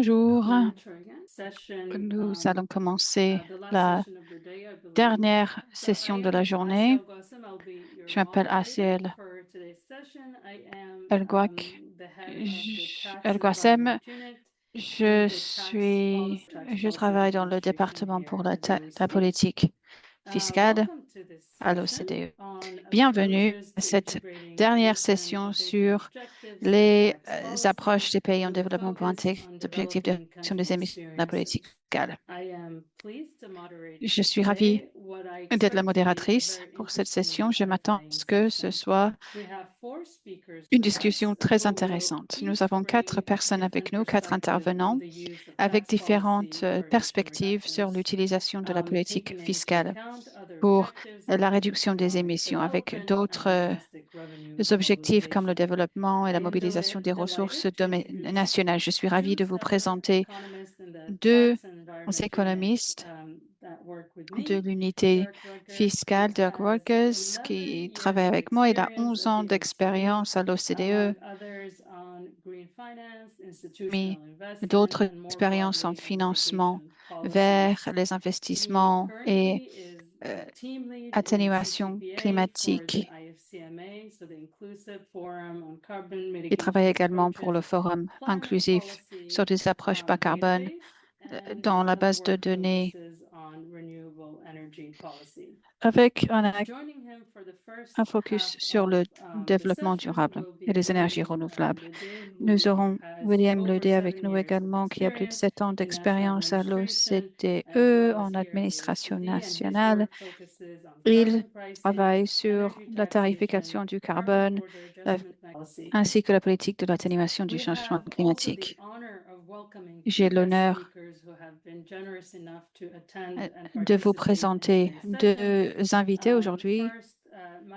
Bonjour, Session, nous allons commencer the last la session of the day, I believe. dernière So session I de la am journée. Asia Gossam. I'll be your Je m'appelle moderator Asiel for today's session. I am El-Gouak the head of the Tax El-Gouassem. Environment Unit in the Tax Je Policy travaille dans le Administration département here pour at the la OECD. politique fiscale Welcome to this à session l'OCDE. on Bienvenue approaches à to cette integrating dernière recent session updated sur objectives of les tax policy approches des pays en with a développement pour focus intégrer on les objectifs de developing réduction des country émissions de la politique experiences. fiscale. I am pleased to moderate Je suis ravie today what I d'être la expect to be a modératrice very pour cette interesting and session. Je m'attends à edifying ce que ce session. soit We have four speakers une with us discussion très who will intéressante. Nous each avons quatre bring personnes avec different nous, quatre perspective on intervenants, the use of avec tax différentes policy for emission perspectives sur reductions, l'utilisation de la politique taking into fiscale account other pour objectives la like réduction des economic émissions, avec development d'autres and domestic revenue objectifs comme le mobilization. développement et la I am mobilisation des ressources delighted to introduce nationales. Je suis ravie two de vous stellar présenter economists in the deux Tax and Environment Unit économistes that work with de me. l'unité Dirk Rutgers, who fiscale, Dirk has Workers, 11 qui travaille years of avec moi. Il a experience 11 at ans the OECD, d'expérience à l'OCDE, among others on green finance, mais institutional investment, d'autres and more expériences en broadly on financement mitigation vers policies. les He investissements et currently is euh, the team lead in atténuation CTPA for the climatique. IFCMA, so the Inclusive Forum on Carbon Il travaille Mitigation également pour le Approaches Forum Climate inclusif sur Policy des approches bas carbone database, and his dans la other base de work données focuses on renewable energy policy. avec Joining him for the un first focus half sur of le the développement session durable will et be les énergies William renouvelables. Lede, Nous who aurons has William over Lede avec 7 nous years of également, qui a plus de experience 7 ans in national d'expérience à administration, as l'OCDE, well as en here at the administration OECD, and his nationale. work focuses on Il carbon pricing, travaille sur energy la tarification taxation, du carbon carbone, border la- adjustment policy. ainsi que la politique de l'atténuation du We changement have also the climatique. honor of welcoming J'ai two guest l'honneur speakers who have been generous enough to attend and de vous participate in présenter today's session. deux invités aujourd'hui First,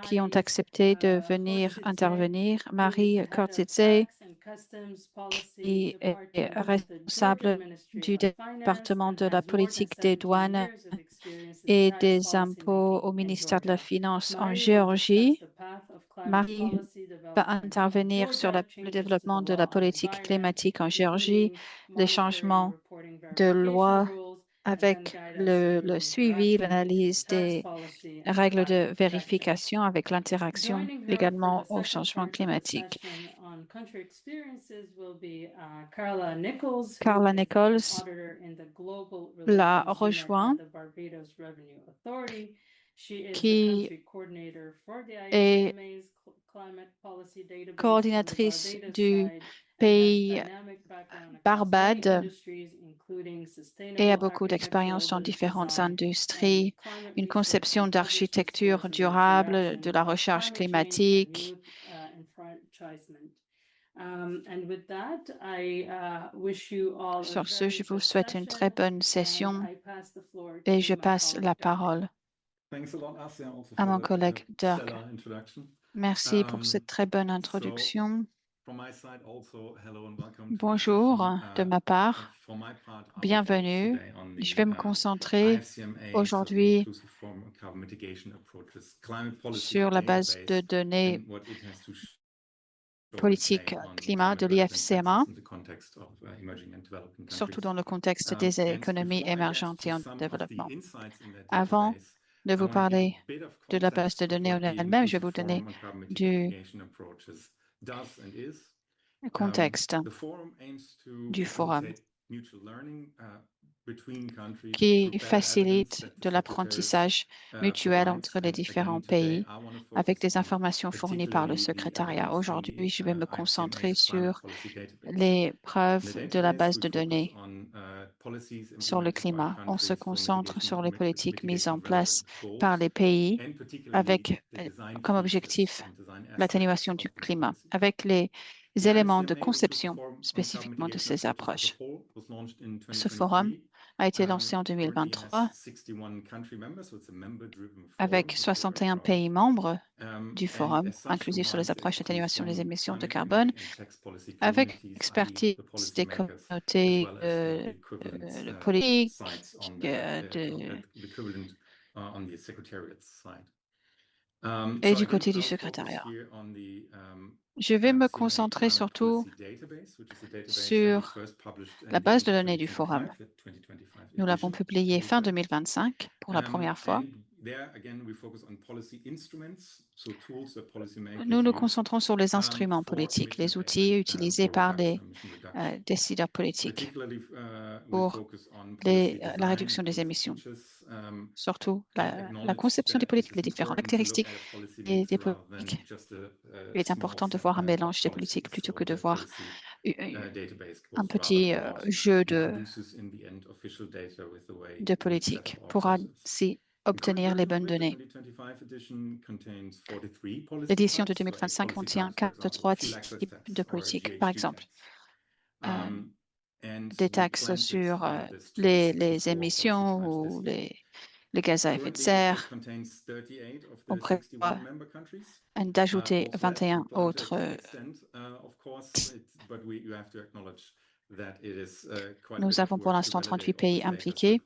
qui ont Mari accepté de venir Horsitze, intervenir. who is Marie the head of Kortitze, Tax and Customs Policy qui est Department at the Georgia responsable Ministry du of Finance département and de la has more than politique des 17 douanes years of experience in et tax des impôts au policymaking in ministère de la Georgia. Finance en Mari will discuss Géorgie. the path of climate Marie policy va development in intervenir sur Georgia, le changes to the développement de la law on politique environment, climatique en Géorgie, including les monitoring and changements reporting de verification loi rules, and then avec guide us through le the suivi, interaction between l'analyse tax des policy and règles de climate protection. vérification avec l'interaction Joining her for the également au second changement part of the climatique. session on country experiences will be Carla Nichols, who Carla is an Nichols auditor in the Global la Relations Unit at rejoint, the Barbados Revenue Authority. She is the qui country coordinator for the est IFCMA's climate policy database on the coordinatrice Barbados du side and has pays dynamic background across many Barbade industries, including et a sustainable beaucoup architectural d'expérience dans différentes design and industries, climate une research, conception and published d'architecture discourse on the durable, de interaction la of recherche climate change and climatique. youth enfranchisement. And with that, I wish you all a Sur ce, very je vous good souhaite une très session, bonne and session I pass the floor et to je my passe la colleague Dirk. parole Thanks a lot, Asia, also à for mon the collègue Dirk. stellar introduction. Merci pour cette très bonne So, introduction. from my side, also, hello and welcome to this Bonjour session. de ma part. For my part, I will focus Bienvenue. today on Je the vais me concentrer IFCMA, so the aujourd'hui Inclusive Forum on Carbon Mitigation Approaches Climate Policy sur la base de Database données and what it has to show and politique say on climat de climate relevant l'IFCMA, taxes in the context of emerging and developing surtout countries. dans le contexte des And économies before I get émergentes to et en some of the développement. insights in that Avant database, de I vous want to give a parler bit of de la base de context of données en what the elle-même, je vais Inclusive vous donner Forum on Carbon du Mitigation Approaches does and is. contexte The forum aims to du forum facilitate mutual learning between countries qui through better evidence facilite that the de secretariats l'apprentissage mutuel provides. entre les And différents again, today pays I want to avec focus des on informations fournies par le particularly the secrétariat. evidence from Aujourd'hui, the je vais me concentrer IFCMA's climate sur policy database. les In the preuves de la database, base we de focus données on policies sur le implemented by climat. On se countries for concentre sur les politiques mises mitigation en place relevant par goals, les pays and particularly avec the design comme features objectif and design aspects l'atténuation du of these climat, policies. avec les The éléments de IFCMA, the Inclusive conception Forum on Carbon spécifiquement de Mitigation ces Approaches as a approches. whole, was launched in Ce forum 2023. a été lancé en Currently has 2023 61 country members, so it's a member-driven avec forum, which we're very 61 proud of. pays membres du And forum, as such, inclusif sur les combines the approches expertise d'atténuation des from émissions de climate carbone, and tax policy avec communities, i.e. expertise the des policymakers, as communautés well as the equivalent politiques, sites on de, equivalent on the secretariat's side. et So du again, côté du I'll focus secrétariat. here on the Je vais me concentrer surtout sur la base de données du forum. Nous l'avons publiée fin 2025 pour la première fois. Nous nous concentrons sur les instruments politiques, les outils utilisés par les décideurs politiques pour la réduction des émissions. Surtout la conception des politiques, les différentes caractéristiques des politiques. Il est important de voir un mélange des politiques plutôt que de voir un petit jeu de politique pour ainsi obtenir les bonnes données. L'édition de 2025 contient 43 types de politiques, par exemple. Des taxes sur les émissions ou les gaz à effet de serre. On prévoit d'ajouter 21 autres. Nous avons pour l'instant 38 pays impliqués.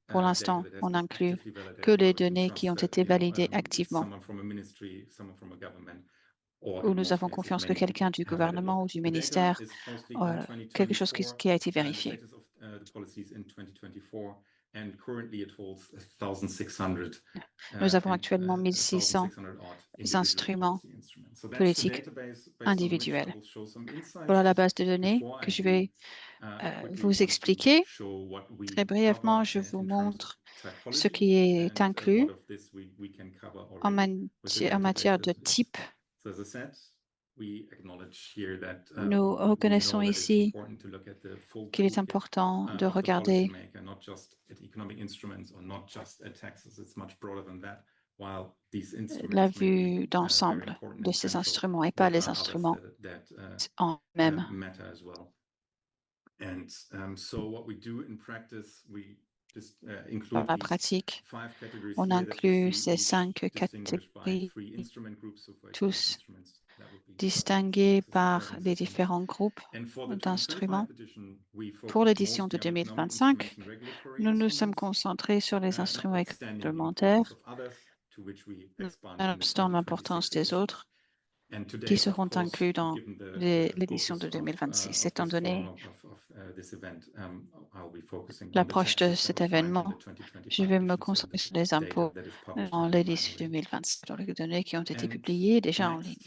Pour l'instant, on n'inclut que les données qui ont été validées activement, où nous avons confiance que quelqu'un du gouvernement ou du ministère, quelque chose qui a été vérifié. Nous avons actuellement 1600 instruments politiques individuels. Voilà la base de données que je vais vous expliquer. Très brièvement, je vous montre ce qui est inclus en matière de type. Nous reconnaissons ici qu'il est important de regarder la vue d'ensemble de ces instruments et pas les instruments en eux-mêmes. Dans la pratique, on inclut ces 5 catégories, tous distingués par les différents groupes d'instruments. Pour l'édition de 2025, nous nous sommes concentrés sur les instruments réglementaires, nonobstant l'importance des autres, qui seront inclus dans l'édition de 2026. Étant donné l'approche de cet événement, je vais me concentrer sur les impôts dans l'édition 2026, dans les données qui ont été publiées déjà en ligne.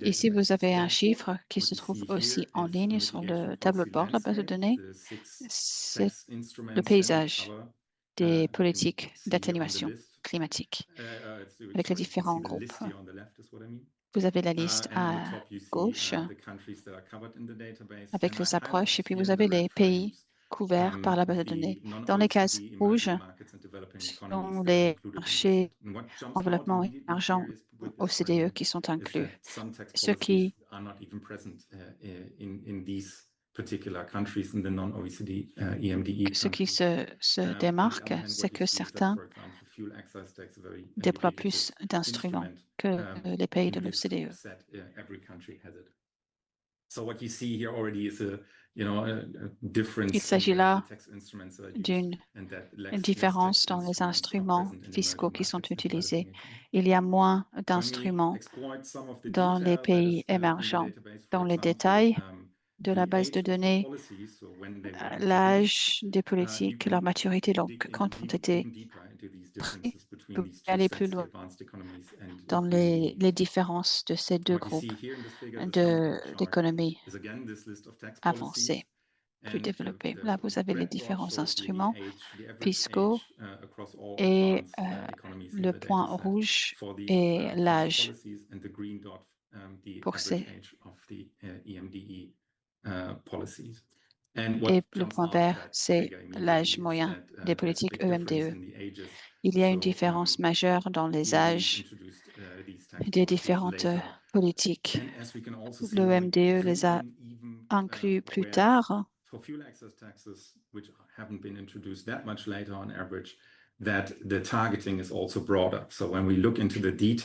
Ici, vous avez un chiffre qui se trouve aussi en ligne sur le tableau de bord de la base de données. C'est le paysage des politiques d'atténuation climatique avec les différents groupes. Vous avez la liste à gauche avec les approches et puis vous avez les pays couverts par la base de données. Dans les cases rouges sont les marchés en développement émergents OCDE qui sont inclus. Ce qui se démarque, c'est que certains déploient plus d'instruments que les pays de l'OCDE. Il s'agit là d'une différence dans les instruments fiscaux qui sont utilisés. Il y a moins d'instruments dans les pays émergents. Dans les détails de la base de données, l'âge des politiques, leur maturité, donc quand ont été pris, pour aller plus loin dans les différences de ces deux groupes d'économies avancées, plus développées. Là, vous avez les différents instruments fiscaux et le point rouge est l'âge pour ces. Et le point vert, c'est l'âge moyen des politiques EMDE. Il y a une différence majeure dans les âges des différentes politiques. L'EMDE les a inclus plus tard.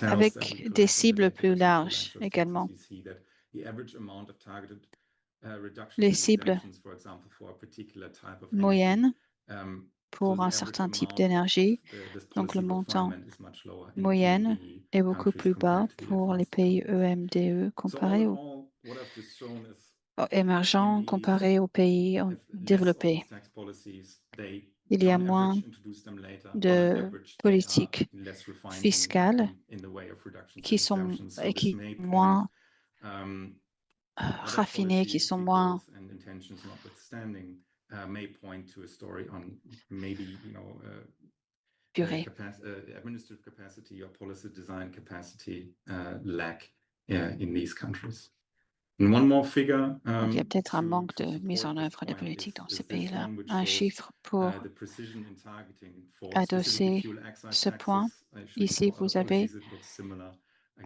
Avec des cibles plus larges également. Les cibles moyennes pour un certain type d'énergie. Donc, le montant moyen est beaucoup plus bas pour les pays EMDE comparé aux émergents comparé aux pays développés. Il y a moins de politiques fiscales qui sont moins raffinées, qui sont moins purées. Administrative capacity or policy design capacity lack in these countries. And one more figure, Donc, il y a peut-être un manque de mise en œuvre des politiques dans ces pays-là. Un chiffre pour adosser ce point. Ici, vous avez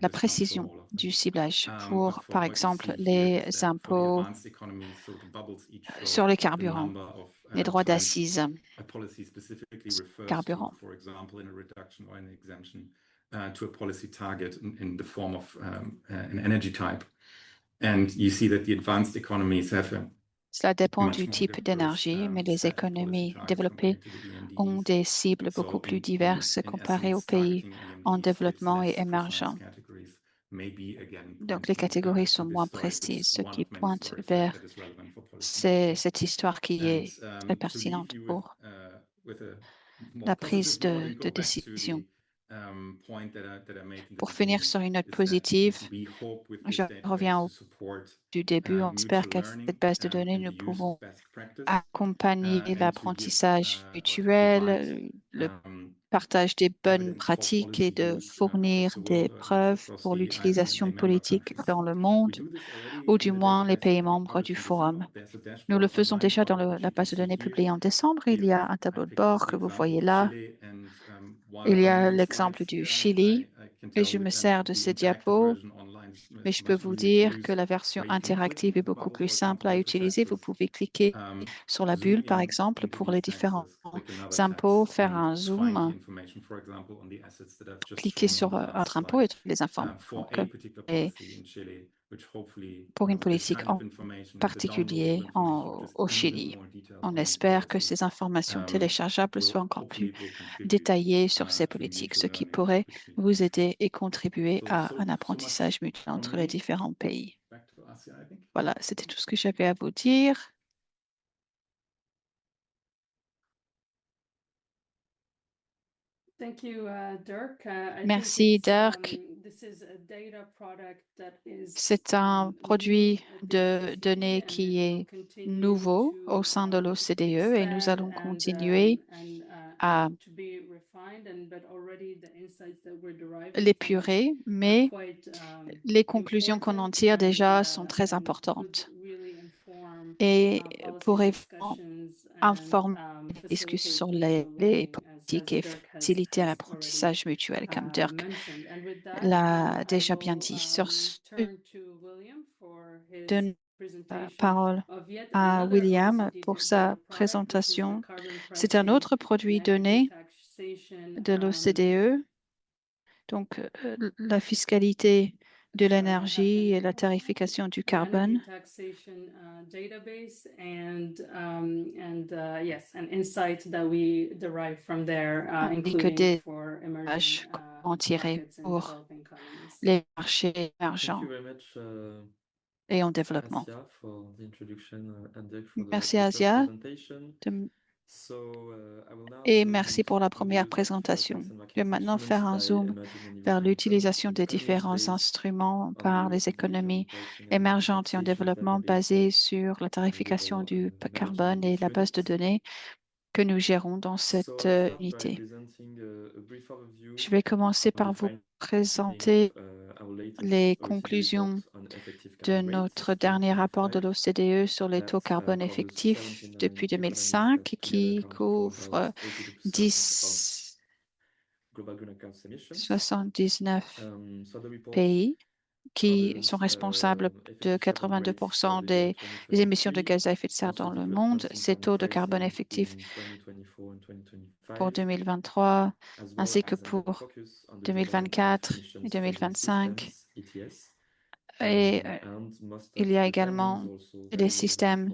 la précision du ciblage pour, par exemple, les impôts sur les carburants, les droits d'assises carburant. To a policy target in the form of an energy type. And you see that the advanced economies have Cela dépend du type d'énergie, mais les économies développées ont des cibles beaucoup plus diverses comparées aux pays en développement et émergents. Donc, les catégories sont moins précises, ce qui pointe vers cette histoire qui est très pertinente pour la prise de décision. Pour finir sur une note positive, je reviens du début. On espère qu'à cette base de données, nous pouvons accompagner l'apprentissage mutuel, le partage des bonnes pratiques et de fournir des preuves pour l'utilisation politique dans le monde, ou du moins les pays membres du forum. Nous le faisons déjà dans la base de données publiée en décembre. Il y a un tableau de bord que vous voyez là. Il y a l'exemple du Chili et je me sers de ces diapos, mais je peux vous dire que la version interactive est beaucoup plus simple à utiliser. Vous pouvez cliquer sur la bulle, par exemple, pour les différents impôts, faire un zoom, cliquer sur un impôt et trouver les informations. Et pour une politique en particulier au Chili. On espère que ces informations téléchargeables soient encore plus détaillées sur ces politiques, ce qui pourrait vous aider et contribuer à un apprentissage mutuel entre les différents pays. Voilà, c'était tout ce que j'avais à vous dire. Merci, Dirk. C'est un produit de données qui est nouveau au sein de l'OCDE et nous allons continuer à l'épurer, mais les conclusions qu'on en tire déjà sont très importantes. Et pour informer les discussions sur les politiques et faciliter l'apprentissage mutuel, comme Dirk l'a déjà bien dit. Sur ce, je donne la parole à William pour sa présentation. C'est un autre produit donné de l'OCDE, donc la fiscalité de l'énergie et la tarification du carbone. Ainsi que des images en tirer pour les marchés émergents et en développement. Merci Asia et merci pour la première présentation. Je vais maintenant faire un zoom vers l'utilisation des différents instruments par les économies émergentes et en développement basées sur la tarification du carbone et la base de données que nous gérons dans cette unité. Je vais commencer par vous présenter les conclusions de notre dernier rapport de l'OCDE sur les taux carbone effectifs depuis 2005 qui couvre 79 pays qui sont responsables de 82% des émissions de gaz à effet de serre dans le monde. Ces taux de carbone effectifs pour 2023 ainsi que pour 2024 et 2025. Et il y a également des systèmes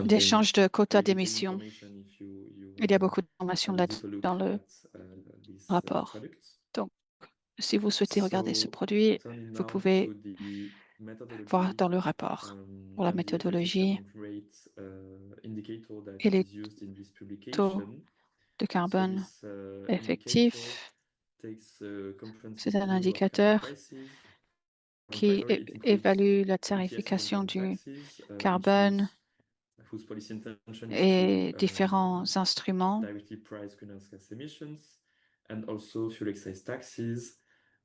d'échange de quotas d'émissions. Il y a beaucoup d'informations là dans le rapport. Donc, si vous souhaitez regarder ce produit, vous pouvez voir dans le rapport pour la méthodologie et les taux de carbone effectifs. C'est un indicateur qui évalue la tarification du carbone et différents instruments. And also fuel excise taxes,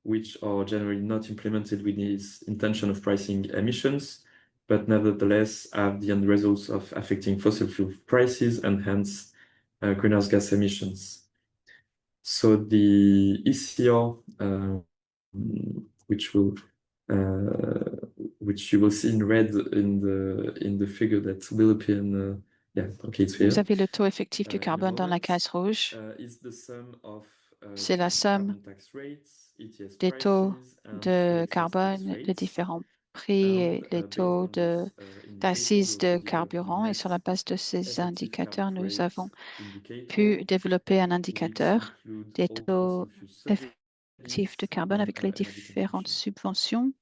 which are generally not implemented with this intention of pricing emissions, but nevertheless have the end results of affecting fossil fuel prices and hence greenhouse gas emissions. So the ECR, which you will see in red in the figure that will appear in yeah, okay, it's here. Vous avez le taux effectif du carbone dans la case rouge. C'est la somme des taux de carbone, les différents prix et les taux d'assises de carburant. Et sur la base de ces indicateurs, nous avons pu développer un indicateur des taux effectifs de carbone avec les différentes subventions.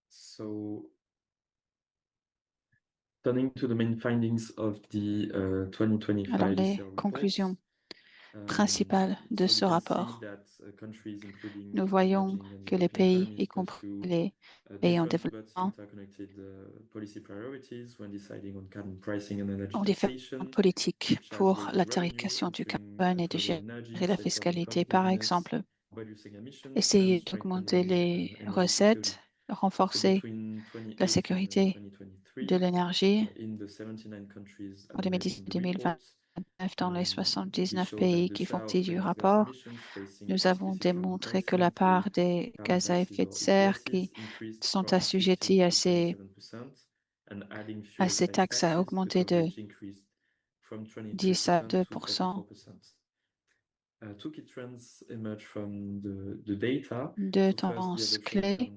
So, turning to the main findings of the 2025 Alors, les conclusions principales de ce rapport. Nous voyons que les pays, y compris les pays en développement, ont différentes politiques pour la tarification du carbone et de gérer la fiscalité. Par exemple, essayer d'augmenter les recettes, renforcer la sécurité de l'énergie en 2019 dans les 79 pays qui font partie du rapport. Nous avons démontré que la part des gaz à effet de serre qui sont assujettis à ces taxes a augmenté de 10 à 2%. Deux tendances clés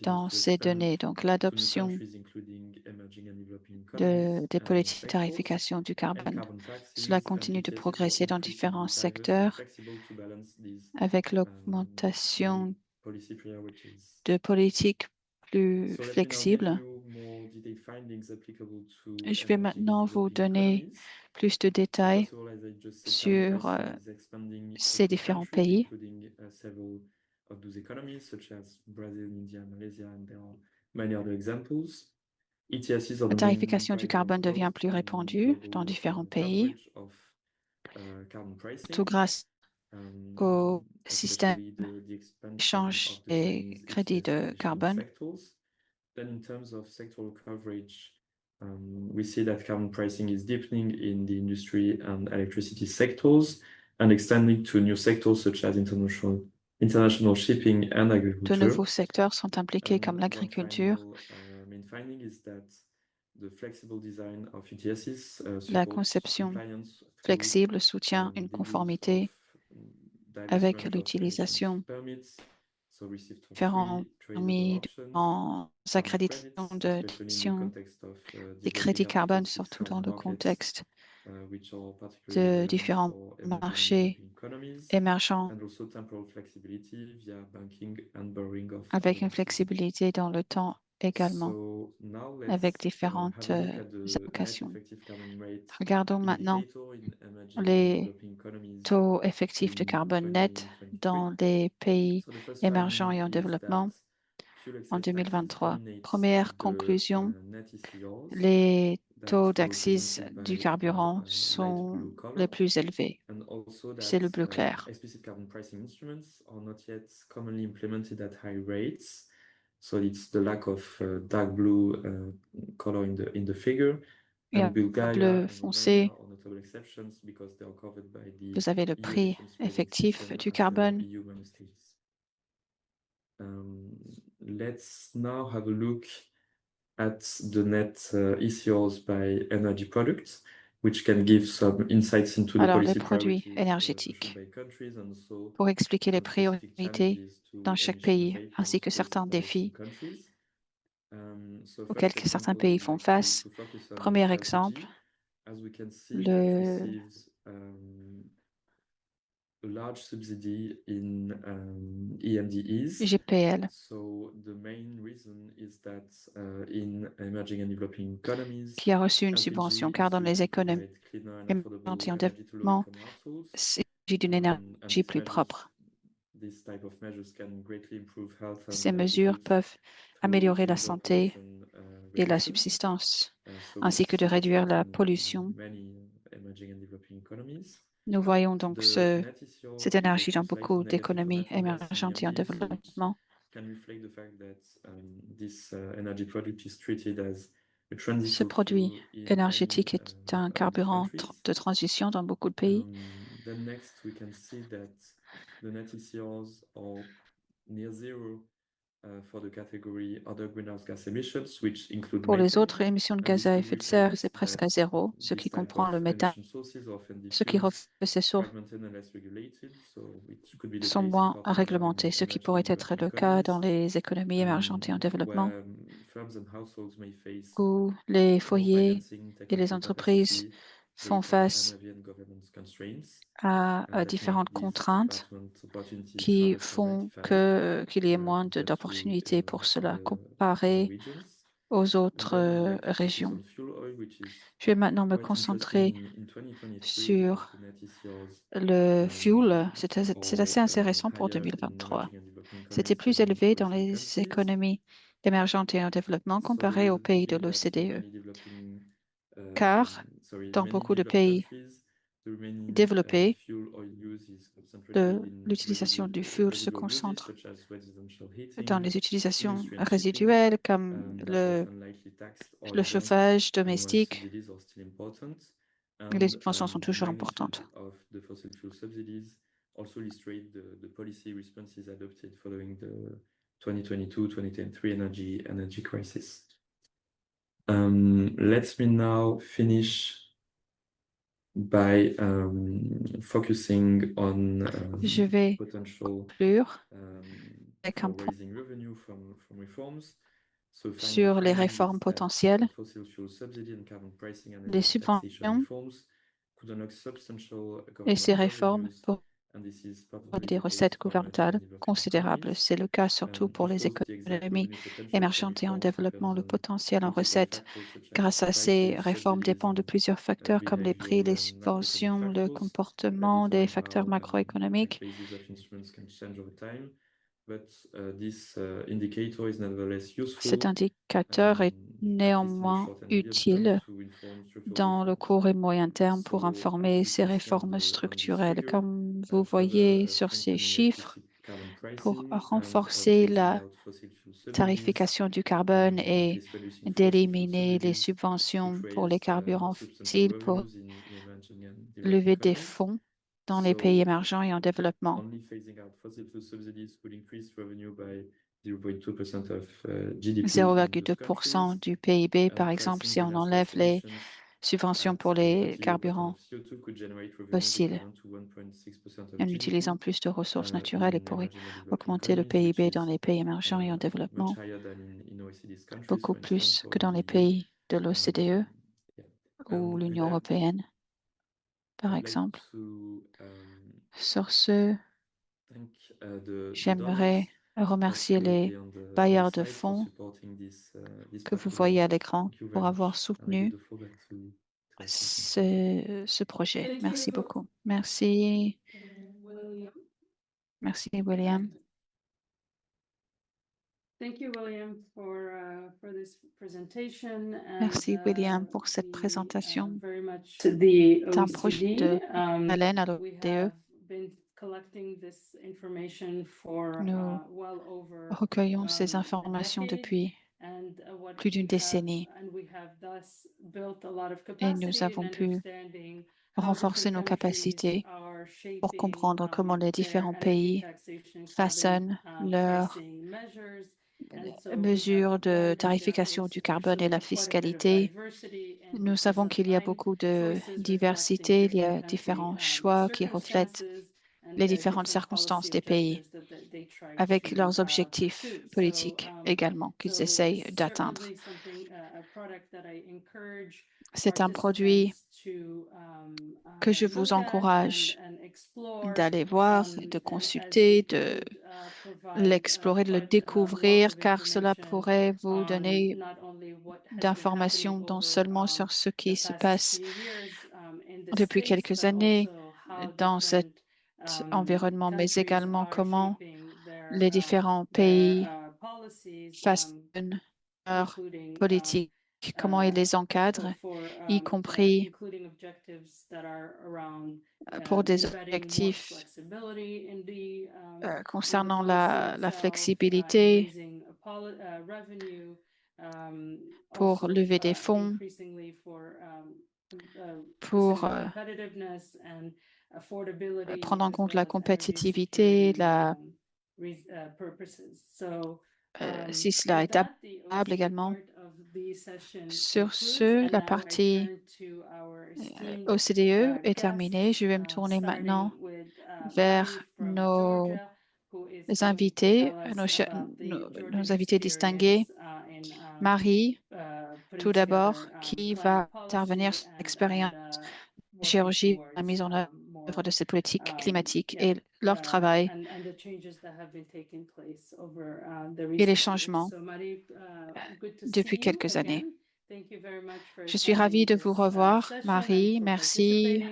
dans ces données, donc l'adoption des politiques de tarification du carbone. Cela continue de progresser dans différents secteurs avec l'augmentation de politiques plus flexibles. Je vais maintenant vous donner plus de détails sur ces différents pays. La tarification du carbone devient plus répandue dans différents pays, tout grâce au système d'échange des crédits de carbone. Then in terms of sectoral coverage, we see that carbon pricing is deepening in the industry and electricity sectors and extending to new sectors such as international shipping and agriculture. De nouveaux secteurs sont impliqués comme l'agriculture. La conception flexible soutient une conformité avec l'utilisation différents permis en accréditation d'émission des crédits carbone, surtout dans le contexte de différents marchés émergents avec une flexibilité dans le temps également, avec différentes allocations. Regardons maintenant les taux effectifs de carbone net dans les pays émergents et en développement en 2023. Première conclusion, les taux d'accise du carburant sont les plus élevés. C'est le bleu clair. So it's the lack of dark blue color in the figure. Et en bleu foncé, vous avez le prix effectif du carbone. Let's now have a look at the net ECRs by energy products. which can give some insights into the Alors, les policy produits priorities énergétiques, pursued by countries and also pour expliquer les some specific priorités challenges dans to chaque emission pays, ainsi vehicles que certains faced by some défis countries. So auxquels first certains example, I pays would font like face. to focus on Premier exemple, LPG. As we can see, it le receives a large subsidy in EMDEs. GPL, So the main reason is that in emerging and developing economies, qui a reçu une LPG subvention, is car dans used les to économies provide cleaner and émergentes affordable et en energy to développement, low-income households. il s'agit d'une And énergie plus propre. this type of measures can greatly improve health and Ces mesures livelihoods peuvent through améliorer la indoor santé pollution et la reduction. subsistance, So we ainsi que de see this réduire trend la in pollution. many emerging and developing economies. Nous voyons donc The net cette ECR is énergie dans also slightly beaucoup negative for d'économies natural gas in émergentes et en EMDs, so which développement. can reflect the fact that this energy product is treated as a Ce transition produit fuel in énergétique many est un of these carburant countries. de transition dans beaucoup de pays. Then next, we can see that the net ECRs are near zero for the category other greenhouse gas emissions, which include Pour les methane. autres émissions de And gaz this à could effet de serre, reflect c'est presque à that zéro, ce this qui type comprend of le méthane. emission sources are often Ce qui diffused, refait ces sources fragmented and less regulated, so it could be the sont case moins in réglementés, ce qui emerging pourrait and être developing le cas dans economies, les économies émergentes et en développement, where firms and households may face où les more foyers financing, et les technical entreprises capacity, font data, face energy and governance constraints à that différentes make these contraintes opportunities qui harder to font identify qu'il y ait moins compared to d'opportunités pour cela other comparé regions. aux And autres then I would like to focus régions. on fuel oil, which is Je vais maintenant me quite interesting concentrer in 2023 because sur the net ECRs le fuel. C'est are assez intéressant pour higher in 2023. emerging and developing C'était economies plus than in élevé dans developing les countries. économies émergentes et en développement So the comparé aux reason could pays be de that in l'OCDE. many developing, Car dans many beaucoup de developed pays countries, the remaining développés, fuel oil use is concentrated in l'utilisation du fuel se residual uses concentre such as residential dans heating, les utilisations industry and shipping, résiduelles comme that are often lightly taxed or le exempt, chauffage and where domestique. subsidies are still important. Les And subventions sont the toujours magnitude importantes. of the fossil fuel subsidies also illustrate the policy responses adopted following the 2022-2023 energy crisis. Let me now finish by focusing on Je vais potential conclure avec un for point raising revenue from reforms. So sur les réformes potentielles. fossil fuel subsidy and carbon pricing and Les energy taxation subventions reforms could unlock substantial et ces government réformes revenues, pour and this is des particularly the case recettes for emerging and gouvernementales developing considérables. economies. C'est le cas surtout pour Of les course, the exact économies revenue potential for émergentes et en reforms développement. depends Le on potentiel en multiple recettes factors such as grâce à ces prices, réformes subsidies, dépend de and plusieurs facteurs comme les prix, les behavioral and macroeconomic subventions, le factors that comportement, des determine facteurs how macroéconomiques. tax bases of instruments can change over time. But this indicator is nevertheless Cet useful, indicateur est at least in the néanmoins short and medium term, utile to inform structural dans le reforms. court et moyen terme pour So, as informer you ces can see réformes on this structurelles. figure, Comme vous further voyez sur ces strengthening chiffres, electricity carbon pour pricing and renforcer phasing la out fossil fuel subsidies, tarification du carbone at et least reducing fossil fuel d'éliminer les subsidies, subventions could pour les raise carburants substantial fossiles pour revenues in emerging and developing lever des economies. fonds dans les pays So, émergents et en développement. only phasing out fossil fuel subsidies could increase revenue by 0.2% of GDP in those countries. 0,2% du PIB, par exemple, Pricing si on greenhouse enlève gas les emissions subventions at pour les 30 euro per ton carburants of CO2 could generate revenues fossiles, equivalent to 1.6% of en GDP utilisant plus de ressources naturelles et in pour emerging and developing augmenter le economies, which PIB dans is les pays émergents et en much développement, higher than in OECD's countries, beaucoup for instance, plus or que dans in les the EU. pays de l'OCDE Yeah. ou And with l'Union that, européenne, par I'd like exemple. to Sur ce, thank the j'aimerais donors remercier les on the bailleurs de site for fonds supporting this que vous portfolio. voyez à l'écran Thank you very pour avoir much. And I give soutenu the floor back to Esther. ce projet. Thank Merci you, beaucoup. Merci. William. Merci, William. Thank you, William, for this presentation. Merci, And William, pour cette we présentation. very much to the C'est un projet de OECD. Hélène à We l'OCDE. have been collecting this information for Nous well over recueillons ces a informations decade. depuis And what plus d'une we have, décennie and we have thus built a lot of et nous capacity in avons pu understanding how renforcer different nos countries capacités are pour shaping comprendre comment les their différents energy pays taxation, carbon façonnent leurs pricing measures. mesures de tarification du carbone et la fiscalité. Nous savons qu'il y a beaucoup de diversité, il y a différents choix qui reflètent les différentes circonstances des pays, avec leurs objectifs politiques également qu'ils essayent d'atteindre. C'est un produit que je vous encourage d'aller voir, de consulter, de l'explorer, de le découvrir, car cela pourrait vous donner d'informations non seulement sur ce qui se passe depuis quelques années dans cet environnement, mais également comment les différents pays façonnent leur politique, comment ils les encadrent, y compris pour des objectifs concernant la flexibilité, pour lever des fonds, pour prendre en compte la compétitivité, si cela est applicable également. Sur ce, la partie OCDE est terminée. Je vais me tourner maintenant vers nos invités, nos invités distingués. Marie, tout d'abord, qui va intervenir sur l'expérience de Géorgie, la mise en œuvre de cette politique climatique et leur travail et les changements depuis quelques années. Je suis ravie de vous revoir, Marie. Merci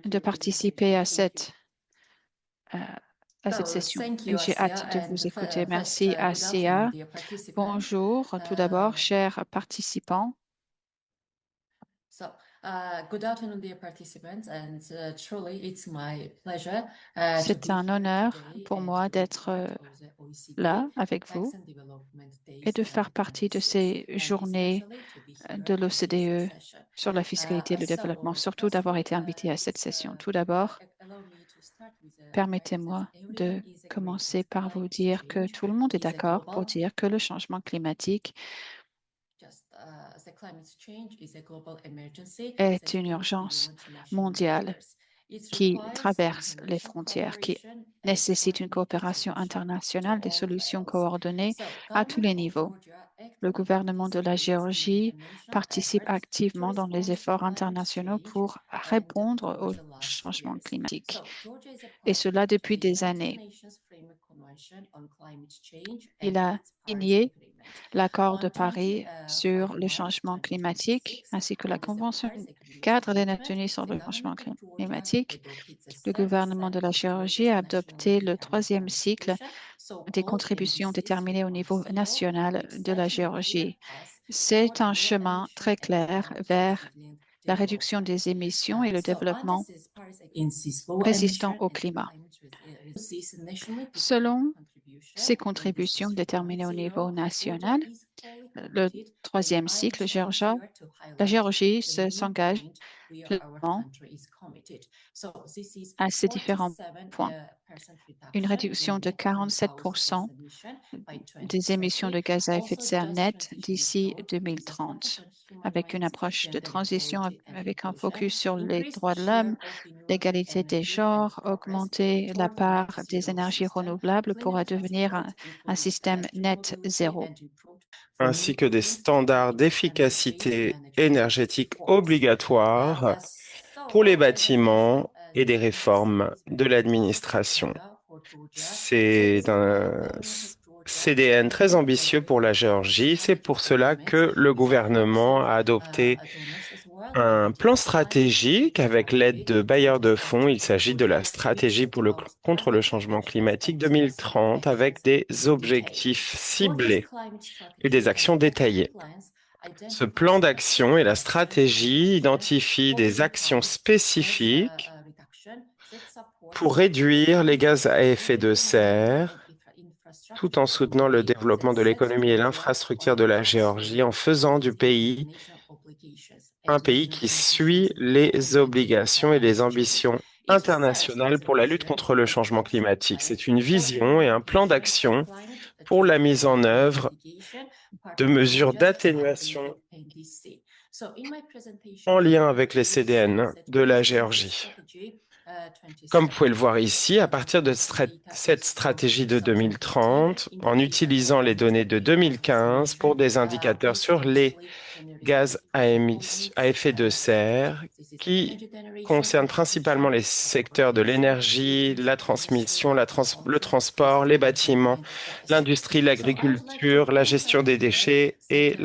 de participer à cette session et j'ai hâte de vous écouter. Merci, Asia. Bonjour, tout d'abord, chers participants. Good afternoon, dear participants, and truly it's my pleasure. C'est un honneur pour moi d'être là avec vous et de faire partie de ces journées de l'OCDE sur la fiscalité et le développement, surtout d'avoir été invité à cette session. Tout d'abord, permettez-moi de commencer par vous dire que tout le monde est d'accord pour dire que le changement climatique est une urgence mondiale qui traverse les frontières, qui nécessite une coopération internationale, des solutions coordonnées à tous les niveaux. Le gouvernement de la Géorgie participe activement dans les efforts internationaux pour répondre au changement climatique, et cela depuis des années. Il a signé l'accord de Paris sur le changement climatique, ainsi que la Convention cadre des Nations Unies sur le changement climatique. Le gouvernement de la Géorgie a adopté le 3e cycle des contributions déterminées au niveau national de la Géorgie. C'est un chemin très clair vers la réduction des émissions et le développement résistant au climat. Selon ces contributions déterminées au niveau national, le 3e cycle, la Géorgie s'engage pleinement à ces différents points. Une réduction de 47% des émissions de gaz à effet de serre net d'ici 2030, avec une approche de transition avec un focus sur les droits de l'homme, l'égalité des genres, augmenter la part des énergies renouvelables pour devenir un système net zéro, ainsi que des standards d'efficacité énergétique obligatoires pour les bâtiments et des réformes de l'administration. C'est un CDN très ambitieux pour la Géorgie. C'est pour cela que le gouvernement a adopté un plan stratégique avec l'aide de bailleurs de fonds. Il s'agit de la stratégie contre le changement climatique 2030 avec des objectifs ciblés et des actions détaillées. Ce plan d'action et la stratégie identifient des actions spécifiques pour réduire les gaz à effet de serre tout en soutenant le développement de l'économie et l'infrastructure de la Géorgie en faisant du pays un pays qui suit les obligations et les ambitions internationales pour la lutte contre le changement climatique. C'est une vision et un plan d'action pour la mise en œuvre de mesures d'atténuation en lien avec les CDN de la Géorgie. Comme vous pouvez le voir ici, à partir de cette stratégie de 2030, en utilisant les données de 2015 pour des indicateurs sur les gaz à effet de serre qui concernent principalement les secteurs de l'énergie, la transmission, le transport, les bâtiments, l'industrie, l'agriculture, la gestion des déchets et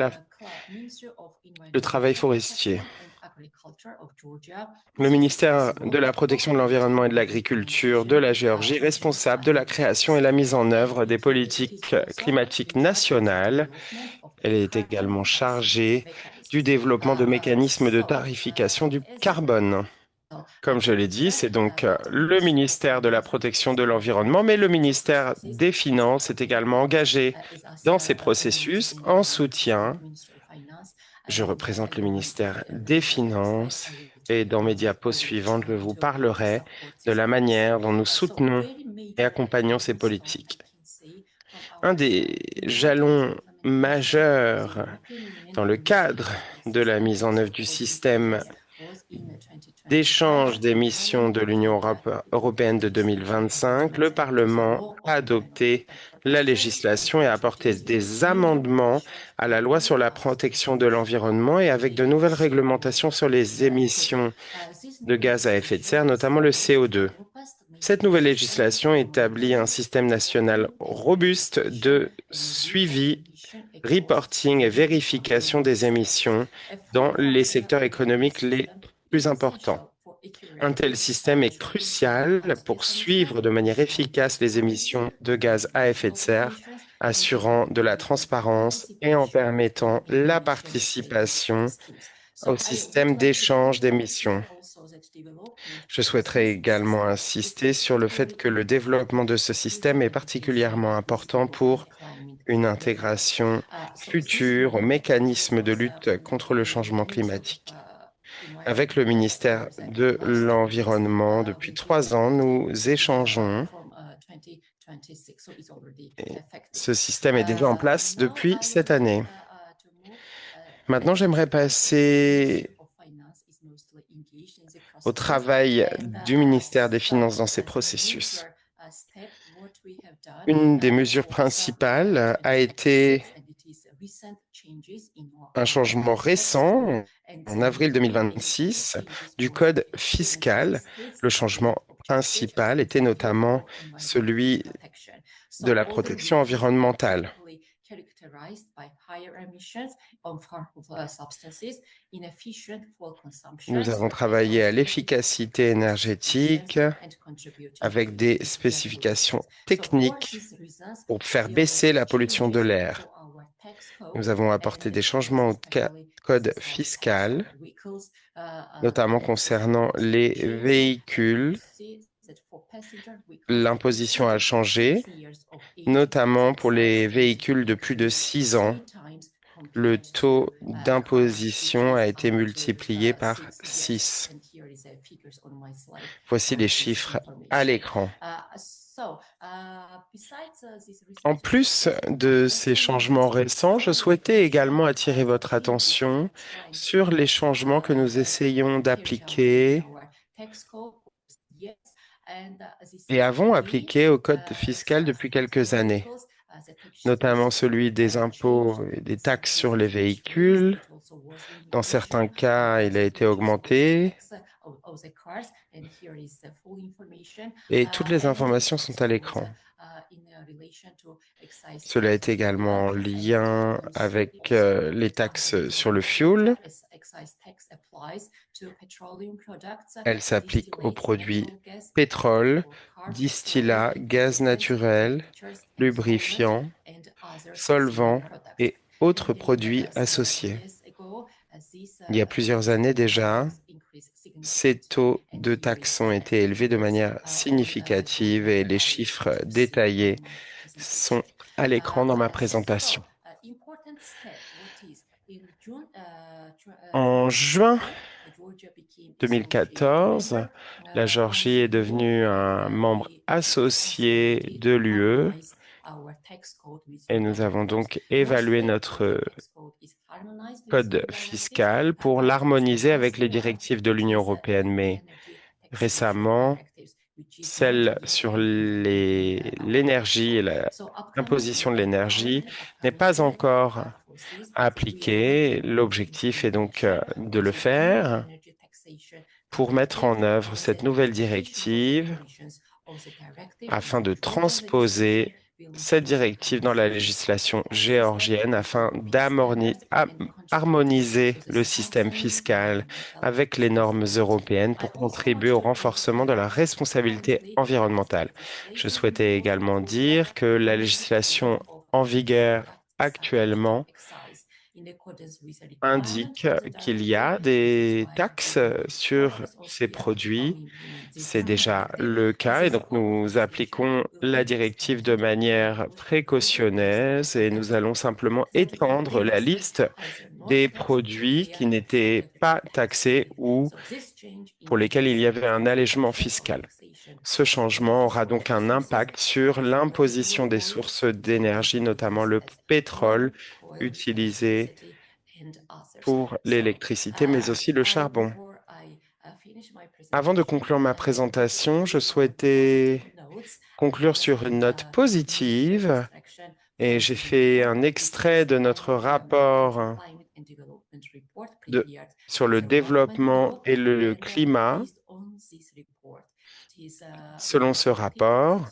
le travail forestier. Le ministère de la Protection de l'Environnement et de l'Agriculture de la Géorgie est responsable de la création et la mise en œuvre des politiques climatiques nationales. Elle est également chargée du développement de mécanismes de tarification du carbone. Comme je l'ai dit, c'est donc le ministère de la Protection de l'Environnement, mais le ministère des Finances est également engagé dans ces processus en soutien. Je représente le ministère des Finances et dans mes diapos suivantes, je vous parlerai de la manière dont nous soutenons et accompagnons ces politiques. Un des jalons majeurs dans le cadre de la mise en œuvre du système d'échange d'émissions de l'Union européenne de 2025, le Parlement a adopté la législation et a apporté des amendements à la loi sur la protection de l'environnement et avec de nouvelles réglementations sur les émissions de gaz à effet de serre, notamment le CO2. Cette nouvelle législation établit un système national robuste de suivi, reporting et vérification des émissions dans les secteurs économiques les plus importants. Un tel système est crucial pour suivre de manière efficace les émissions de gaz à effet de serre, assurant de la transparence et en permettant la participation au système d'échange d'émissions. Je souhaiterais également insister sur le fait que le développement de ce système est particulièrement important pour une intégration future aux mécanismes de lutte contre le changement climatique. Avec le ministère de l'Environnement, depuis 3 ans, nous échangeons. Et ce système est déjà en place depuis cette année. Maintenant, j'aimerais passer au travail du ministère des Finances dans ces processus. Une des mesures principales a été un changement récent, en avril 2026, du code fiscal. Le changement principal était notamment celui de la protection environnementale. Nous avons travaillé à l'efficacité énergétique avec des spécifications techniques pour faire baisser la pollution de l'air. Nous avons apporté des changements au code fiscal, notamment concernant les véhicules. L'imposition a changé, notamment pour les véhicules de plus de 6 ans. Le taux d'imposition a été multiplié par 6. Voici les chiffres à l'écran. En plus de ces changements récents, je souhaitais également attirer votre attention sur les changements que nous essayons d'appliquer et avons appliqué au code fiscal depuis quelques années, notamment celui des impôts et des taxes sur les véhicules. Dans certains cas, il a été augmenté. Et toutes les informations sont à l'écran. Cela est également en lien avec les taxes sur le fioul. Elle s'applique aux produits pétrole, distillats, gaz naturel, lubrifiants, solvants et autres produits associés. Il y a plusieurs années déjà, ces taux de taxes ont été élevés de manière significative et les chiffres détaillés sont à l'écran dans ma présentation. En juin 2014, la Géorgie est devenue un membre associé de l'UE Et nous avons donc évalué notre code fiscal pour l'harmoniser avec les directives de l'Union européenne. Mais récemment, celle sur l'énergie et l'imposition de l'énergie n'est pas encore appliquée. L'objectif est donc de le faire pour mettre en œuvre cette nouvelle directive afin de transposer cette directive dans la législation géorgienne afin d'harmoniser le système fiscal avec les normes européennes pour contribuer au renforcement de la responsabilité environnementale. Je souhaitais également dire que la législation en vigueur actuellement indique qu'il y a des taxes sur ces produits. C'est déjà le cas et donc nous appliquons la directive de manière précautionneuse et nous allons simplement étendre la liste des produits qui n'étaient pas taxés ou pour lesquels il y avait un allègement fiscal. Ce changement aura donc un impact sur l'imposition des sources d'énergie, notamment le pétrole utilisé pour l'électricité, mais aussi le charbon. Avant de conclure ma présentation, je souhaitais conclure sur une note positive et j'ai fait un extrait de notre rapport sur le développement et le climat. Selon ce rapport,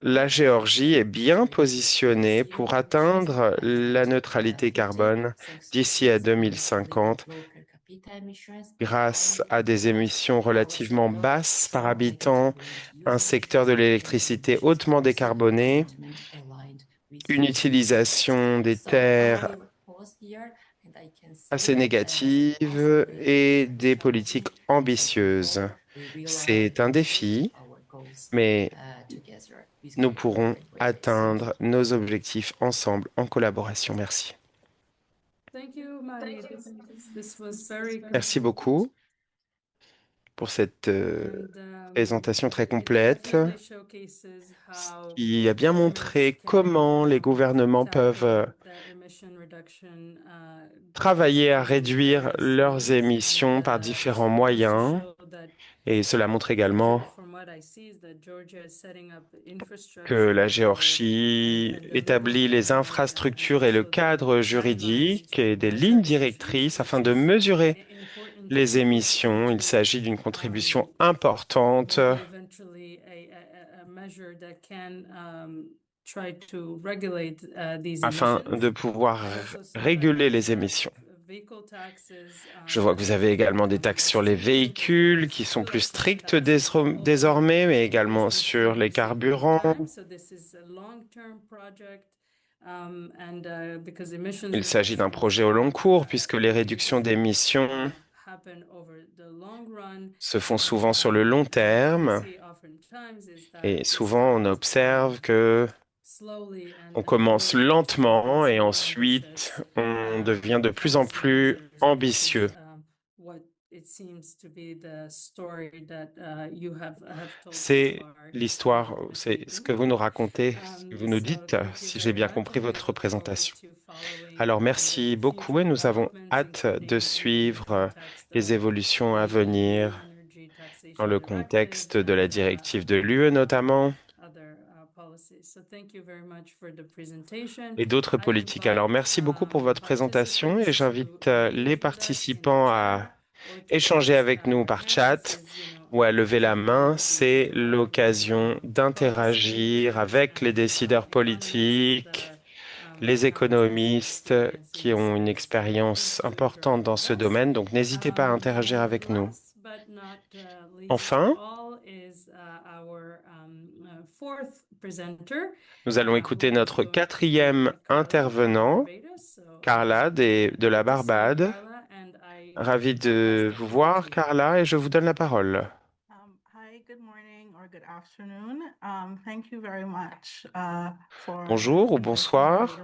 la Géorgie est bien positionnée pour atteindre la neutralité carbone d'ici à 2050 grâce à des émissions relativement basses par habitant, un secteur de l'électricité hautement décarboné, une utilisation des terres assez négative et des politiques ambitieuses. C'est un défi, mais nous pourrons atteindre nos objectifs ensemble en collaboration. Merci. Merci beaucoup pour cette présentation très complète qui a bien montré comment les gouvernements peuvent travailler à réduire leurs émissions par différents moyens. Et cela montre également que la Géorgie établit les infrastructures et le cadre juridique et des lignes directrices afin de mesurer les émissions. Il s'agit d'une contribution importante afin de pouvoir réguler les émissions. Je vois que vous avez également des taxes sur les véhicules qui sont plus strictes désormais, mais également sur les carburants. Il s'agit d'un projet au long cours puisque les réductions d'émissions se font souvent sur le long terme et souvent on observe que on commence lentement et ensuite on devient de plus en plus ambitieux. C'est l'histoire, c'est ce que vous nous racontez, ce que vous nous dites, si j'ai bien compris votre présentation. Alors, merci beaucoup et nous avons hâte de suivre les évolutions à venir dans le contexte de la directive de l'UE notamment et d'autres politiques. Alors, merci beaucoup pour votre présentation et j'invite les participants à échanger avec nous par chat ou à lever la main. C'est l'occasion d'interagir avec les décideurs politiques, les économistes qui ont une expérience importante dans ce domaine. Donc, n'hésitez pas à interagir avec nous. Enfin, nous allons écouter notre quatrième intervenant, Carla de la Barbade. Ravi de vous voir, Carla, et je vous donne la parole. Bonjour ou bonsoir.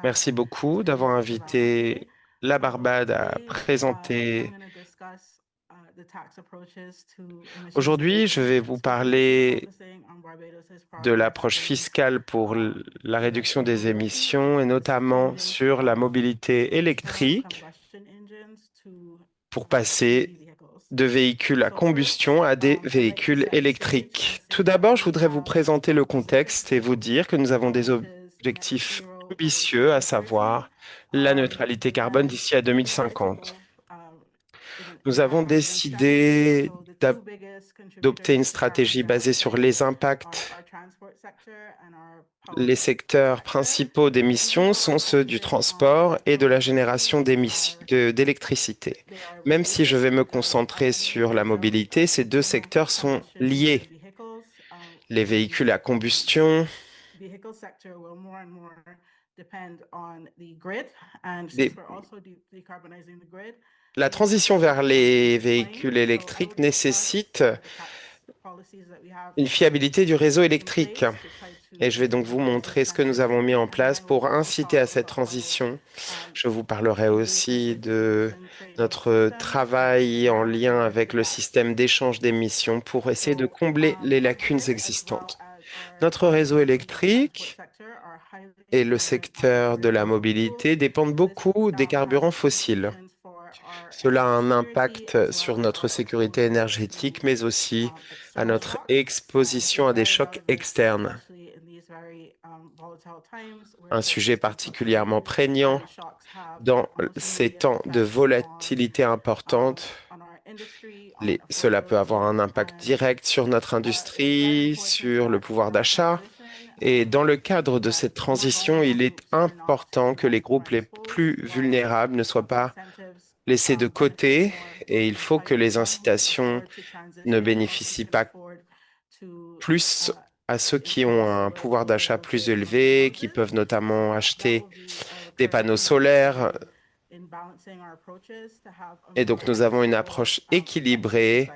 Merci beaucoup d'avoir invité la Barbade à présenter Aujourd'hui, je vais vous parler de l'approche fiscale pour la réduction des émissions et notamment sur la mobilité électrique pour passer de véhicules à combustion à des véhicules électriques. Tout d'abord, je voudrais vous présenter le contexte et vous dire que nous avons des objectifs ambitieux, à savoir la neutralité carbone d'ici à 2050. Nous avons décidé d'adopter une stratégie basée sur les impacts. Les secteurs principaux d'émissions sont ceux du transport et de la génération d'électricité. Même si je vais me concentrer sur la mobilité, ces deux secteurs sont liés. Les véhicules à combustion, la transition vers les véhicules électriques nécessite une fiabilité du réseau électrique. Et je vais donc vous montrer ce que nous avons mis en place pour inciter à cette transition. Je vous parlerai aussi de notre travail en lien avec le système d'échange d'émissions pour essayer de combler les lacunes existantes. Notre réseau électrique et le secteur de la mobilité dépendent beaucoup des carburants fossiles. Cela a un impact sur notre sécurité énergétique, mais aussi à notre exposition à des chocs externes. Un sujet particulièrement prégnant dans ces temps de volatilité importante. Cela peut avoir un impact direct sur notre industrie, sur le pouvoir d'achat. Et dans le cadre de cette transition, il est important que les groupes les plus vulnérables ne soient pas laissés de côté et il faut que les incitations ne bénéficient pas plus à ceux qui ont un pouvoir d'achat plus élevé, qui peuvent notamment acheter des panneaux solaires. Et donc, nous avons une approche équilibrée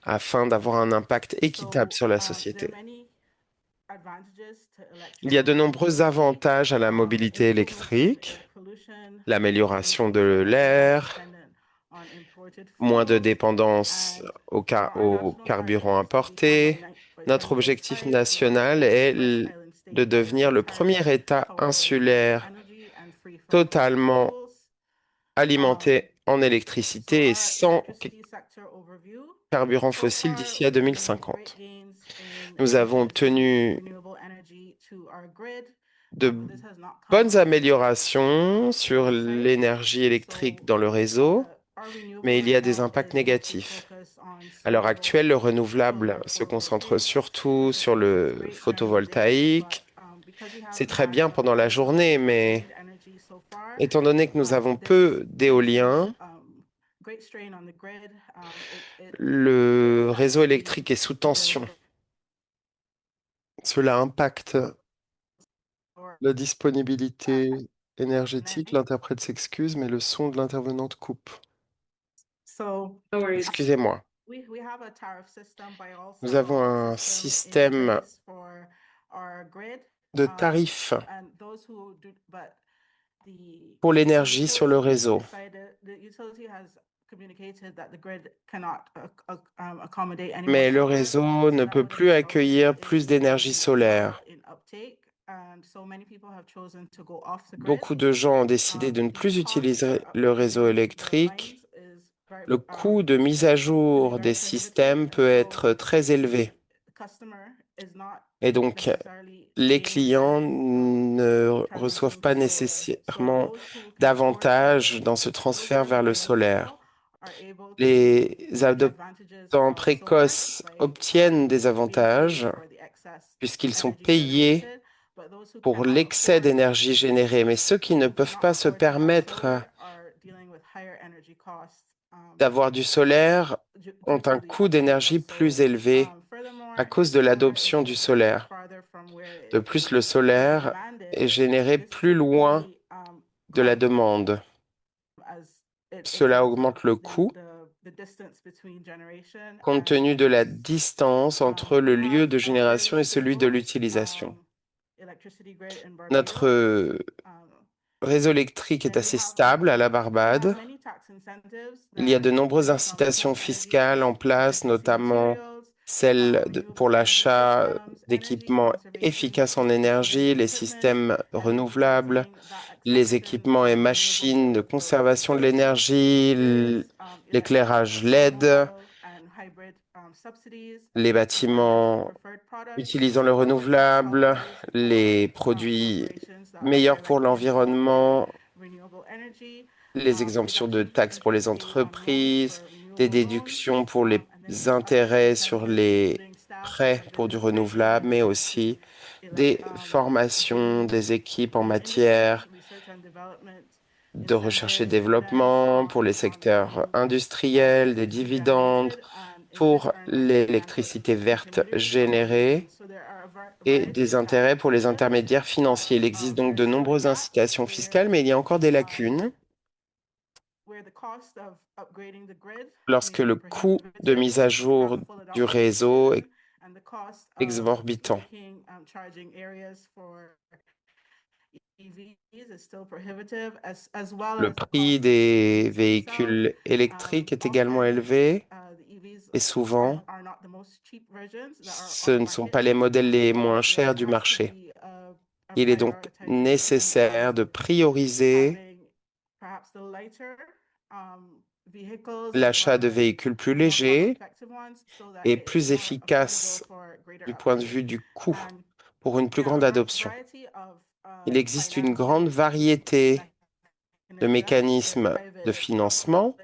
afin d'avoir un impact équitable sur la société. Il y a de nombreux avantages à la mobilité électrique, l'amélioration de l'air, moins de dépendance aux carburants importés. Notre objectif national est de devenir le premier État insulaire totalement alimenté en électricité et sans carburant fossile d'ici à 2050. Nous avons obtenu de bonnes améliorations sur l'énergie électrique dans le réseau, mais il y a des impacts négatifs. À l'heure actuelle, le renouvelable se concentre surtout sur le photovoltaïque. C'est très bien pendant la journée, mais étant donné que nous avons peu d'éolien, le réseau électrique est sous tension. Cela impacte la disponibilité énergétique. L'interprète s'excuse, mais le son de l'intervenante coupe. Excusez-moi. Nous avons un système de tarifs pour l'énergie sur le réseau. Mais le réseau ne peut plus accueillir plus d'énergie solaire. Beaucoup de gens ont décidé de ne plus utiliser le réseau électrique. Le coût de mise à jour des systèmes peut être très élevé. Et donc, les clients ne reçoivent pas nécessairement d'avantages dans ce transfert vers le solaire. Les adoptants précoces obtiennent des avantages puisqu'ils sont payés pour l'excès d'énergie générée, mais ceux qui ne peuvent pas se permettre d'avoir du solaire ont un coût d'énergie plus élevé à cause de l'adoption du solaire. De plus, le solaire est généré plus loin de la demande. Cela augmente le coût compte tenu de la distance entre le lieu de génération et celui de l'utilisation. Notre réseau électrique est assez stable à la Barbade. Il y a de nombreuses incitations fiscales en place, notamment celles pour l'achat d'équipements efficaces en énergie, les systèmes renouvelables, les équipements et machines de conservation de l'énergie, l'éclairage LED, les bâtiments utilisant le renouvelable, les produits meilleurs pour l'environnement, les exemptions de taxes pour les entreprises, des déductions pour les intérêts sur les prêts pour du renouvelable, mais aussi des formations des équipes en matière de recherche et développement pour les secteurs industriels, des dividendes pour l'électricité verte générée et des intérêts pour les intermédiaires financiers. Il existe donc de nombreuses incitations fiscales, mais il y a encore des lacunes. Lorsque le coût de mise à jour du réseau est exorbitant. Le prix des véhicules électriques est également élevé et souvent, ce ne sont pas les modèles les moins chers du marché. Il est donc nécessaire de prioriser l'achat de véhicules plus légers et plus efficaces du point de vue du coût pour une plus grande adoption. Il existe une grande variété de mécanismes de financement,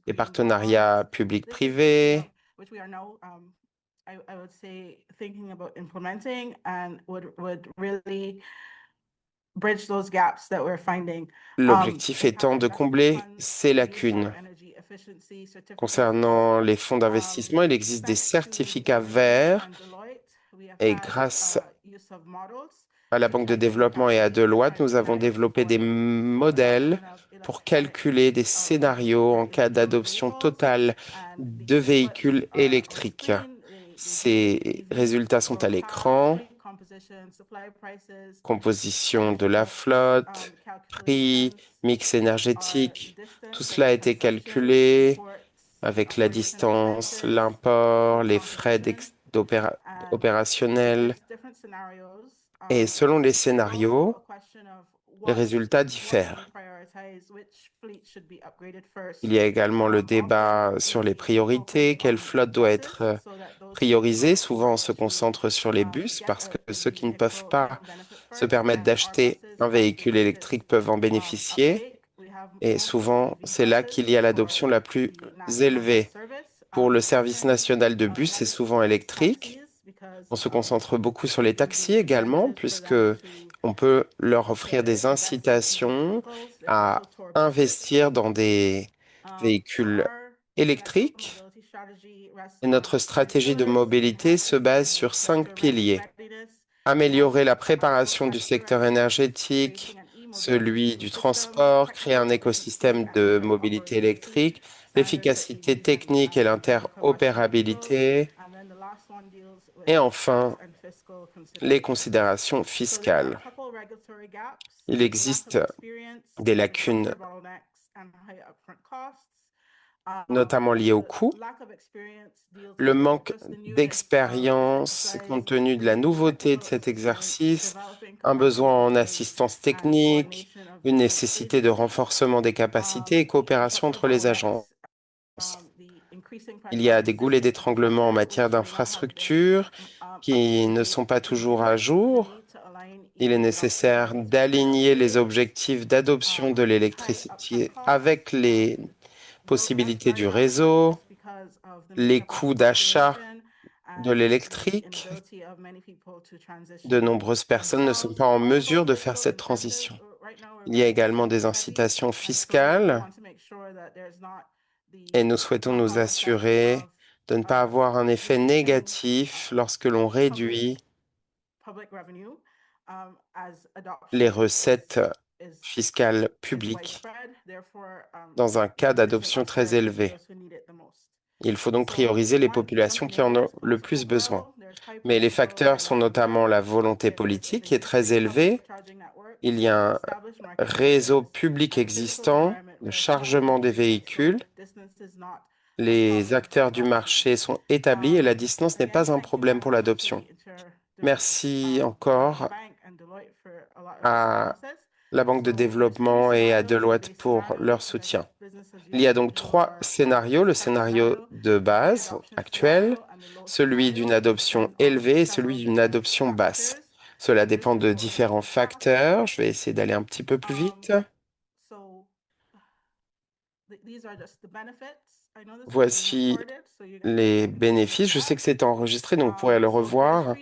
les partenariats publics-privés, l'objectif étant de combler ces lacunes. Concernant les fonds d'investissement, il existe des certificats verts et grâce à la Banque de développement et à Deloitte, nous avons développé des modèles pour calculer des scénarios en cas d'adoption totale de véhicules électriques. Ces résultats sont à l'écran. Composition de la flotte, prix, mix énergétique, tout cela a été calculé avec la distance, l'import, les frais opérationnels. Et selon les scénarios, les résultats diffèrent. Il y a également le débat sur les priorités, quelle flotte doit être priorisée. Souvent, on se concentre sur les bus parce que ceux qui ne peuvent pas se permettre d'acheter un véhicule électrique peuvent en bénéficier. Et souvent, c'est là qu'il y a l'adoption la plus élevée. Pour le service national de bus, c'est souvent électrique. On se concentre beaucoup sur les taxis également, puisque on peut leur offrir des incitations à investir dans des véhicules électriques. Et notre stratégie de mobilité se base sur 5 piliers. Améliorer la préparation du secteur énergétique, celui du transport, créer un écosystème de mobilité électrique, l'efficacité technique et l'interopérabilité, et enfin, les considérations fiscales. Il existe des lacunes, notamment liées au coût, le manque d'expérience compte tenu de la nouveauté de cet exercice, un besoin en assistance technique, une nécessité de renforcement des capacités et coopération entre les agences. Il y a des goulets d'étranglement en matière d'infrastructures qui ne sont pas toujours à jour. Il est nécessaire d'aligner les objectifs d'adoption de l'électricité avec les possibilités du réseau, les coûts d'achat de l'électrique. De nombreuses personnes ne sont pas en mesure de faire cette transition. Il y a également des incitations fiscales et nous souhaitons nous assurer de ne pas avoir un effet négatif lorsque l'on réduit les recettes fiscales publiques dans un cas d'adoption très élevé. Il faut donc prioriser les populations qui en ont le plus besoin. Mais les facteurs sont notamment la volonté politique qui est très élevée. Il y a un réseau public existant le chargement des véhicules. Les acteurs du marché sont établis et la distance n'est pas un problème pour l'adoption. Merci encore à la Banque de développement et à Deloitte pour leur soutien. Il y a donc 3 scénarios, le scénario de base actuel, celui d'une adoption élevée et celui d'une adoption basse. Cela dépend de différents facteurs. Je vais essayer d'aller un petit peu plus vite. Voici les bénéfices. Je sais que c'est enregistré, donc vous pourrez le revoir.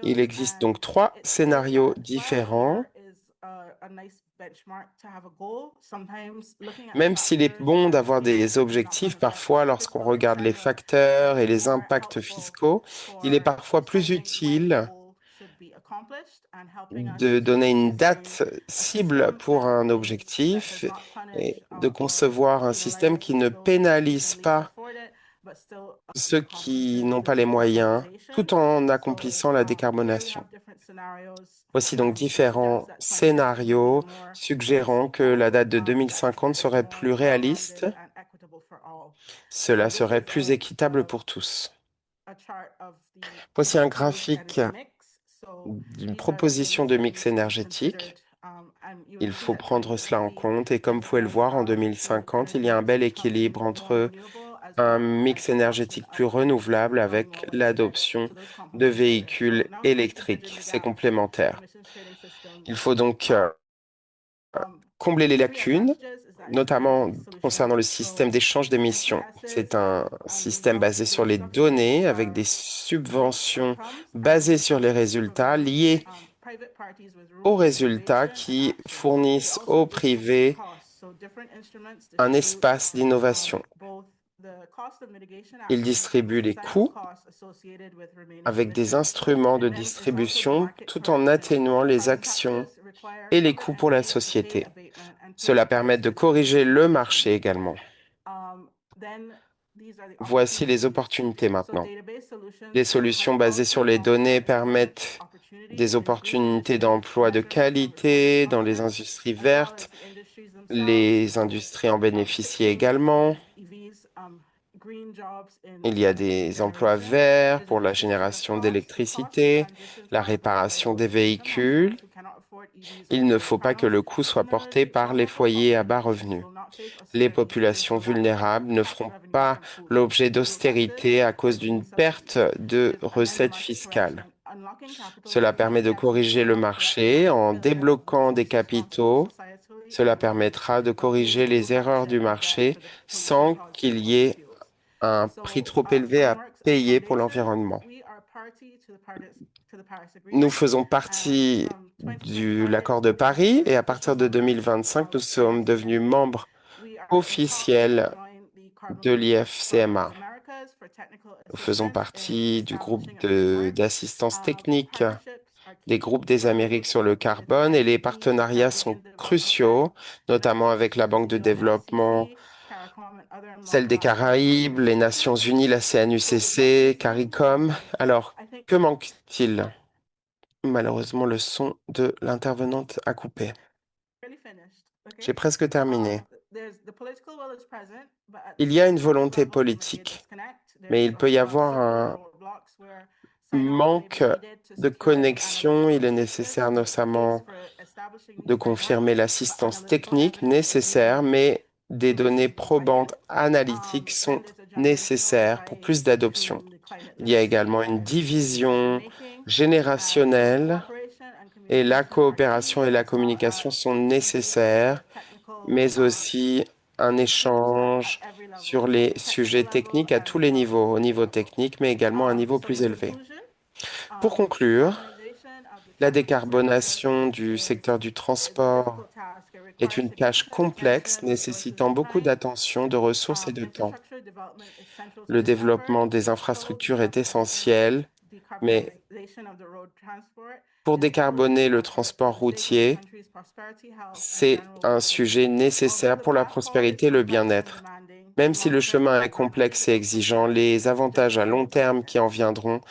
Il existe donc 3 scénarios différents. Même s'il est bon d'avoir des objectifs, parfois lorsqu'on regarde les facteurs et les impacts fiscaux, il est parfois plus utile de donner une date cible pour un objectif et de concevoir un système qui ne pénalise pas ceux qui n'ont pas les moyens, tout en accomplissant la décarbonation. Voici donc différents scénarios suggérant que la date de 2050 serait plus réaliste. Cela serait plus équitable pour tous. Voici un graphique d'une proposition de mix énergétique. Il faut prendre cela en compte et comme vous pouvez le voir, en 2050, il y a un bel équilibre entre un mix énergétique plus renouvelable avec l'adoption de véhicules électriques. C'est complémentaire. Il faut donc combler les lacunes, notamment concernant le système d'échange d'émissions. C'est un système basé sur les données avec des subventions basées sur les résultats liés aux résultats qui fournissent au privé un espace d'innovation. Il distribue les coûts avec des instruments de distribution tout en atténuant les actions et les coûts pour la société. Cela permet de corriger le marché également. Voici les opportunités maintenant. Les solutions basées sur les données permettent des opportunités d'emploi de qualité dans les industries vertes. Les industries en bénéficient également. Il y a des emplois verts pour la génération d'électricité, la réparation des véhicules. Il ne faut pas que le coût soit porté par les foyers à bas revenus. Les populations vulnérables ne feront pas l'objet d'austérité à cause d'une perte de recettes fiscales. Cela permet de corriger le marché en débloquant des capitaux. Cela permettra de corriger les erreurs du marché sans qu'il y ait un prix trop élevé à payer pour l'environnement. Nous faisons partie de l'accord de Paris et à partir de 2025, nous sommes devenus membres officiels de l'IFCMA. Nous faisons partie du groupe d'assistance technique des groupes des Amériques sur le carbone et les partenariats sont cruciaux, notamment avec la Banque de développement, celle des Caraïbes, les Nations Unies, la CNUCC, CARICOM. Alors, que manque-t-il? Malheureusement, le son de l'intervenante a coupé. J'ai presque terminé. Il y a une volonté politique, mais il peut y avoir un manque de connexion. Il est nécessaire notamment de confirmer l'assistance technique nécessaire, mais des données probantes analytiques sont nécessaires pour plus d'adoption. Il y a également une division générationnelle et la coopération et la communication sont nécessaires, mais aussi un échange sur les sujets techniques à tous les niveaux, au niveau technique, mais également à un niveau plus élevé. Pour conclure, la décarbonation du secteur du transport est une tâche complexe nécessitant beaucoup d'attention, de ressources et de temps. Le développement des infrastructures est essentiel, mais pour décarboner le transport routier, c'est un sujet nécessaire pour la prospérité et le bien-être. Même si le chemin est complexe et exigeant, les avantages à long terme qui en viendront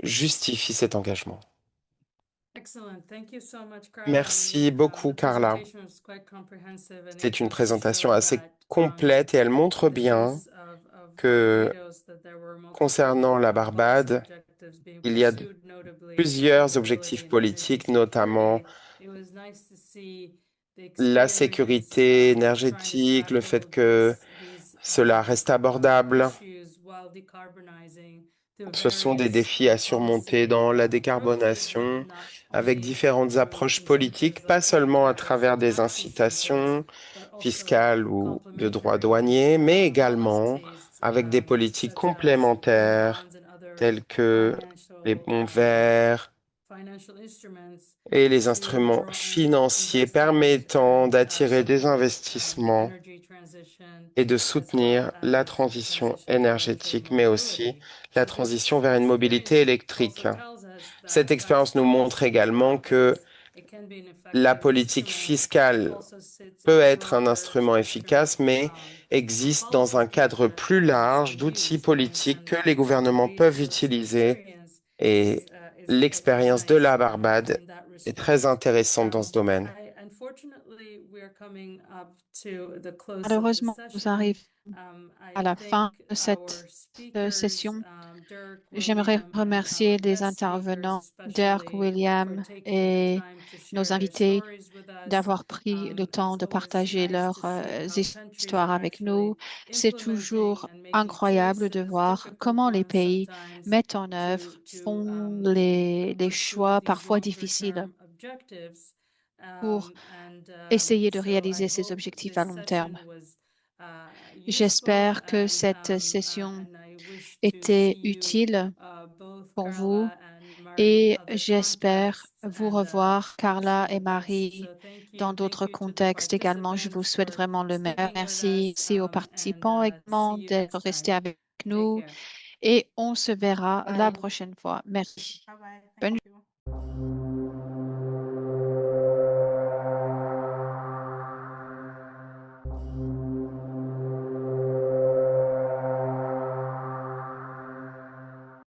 justifient cet engagement. Merci beaucoup, Carla. C'est une présentation assez complète et elle montre bien que concernant la Barbade, il y a plusieurs objectifs politiques, notamment la sécurité énergétique, le fait que cela reste abordable. Ce sont des défis à surmonter dans la décarbonation avec différentes approches politiques, pas seulement à travers des incitations fiscales ou de droits douaniers, mais également avec des politiques complémentaires telles que les bons verts et les instruments financiers permettant d'attirer des investissements et de soutenir la transition énergétique, mais aussi la transition vers une mobilité électrique. Cette expérience nous montre également que la politique fiscale peut être un instrument efficace, mais existe dans un cadre plus large d'outils politiques que les gouvernements peuvent utiliser. Et l'expérience de la Barbade est très intéressante dans ce domaine. Malheureusement, nous arrivons à la fin de cette session. J'aimerais remercier les intervenants, Dirk, William et nos invités d'avoir pris le temps de partager leurs histoires avec nous. C'est toujours incroyable de voir comment les pays mettent en œuvre, font les choix parfois difficiles pour essayer de réaliser ces objectifs à long terme. J'espère que cette session était utile pour vous et j'espère vous revoir, Carla et Marie, dans d'autres contextes également. Je vous souhaite vraiment le meilleur. Merci aux participants également d'être restés avec nous et on se verra la prochaine fois. Merci. Bonne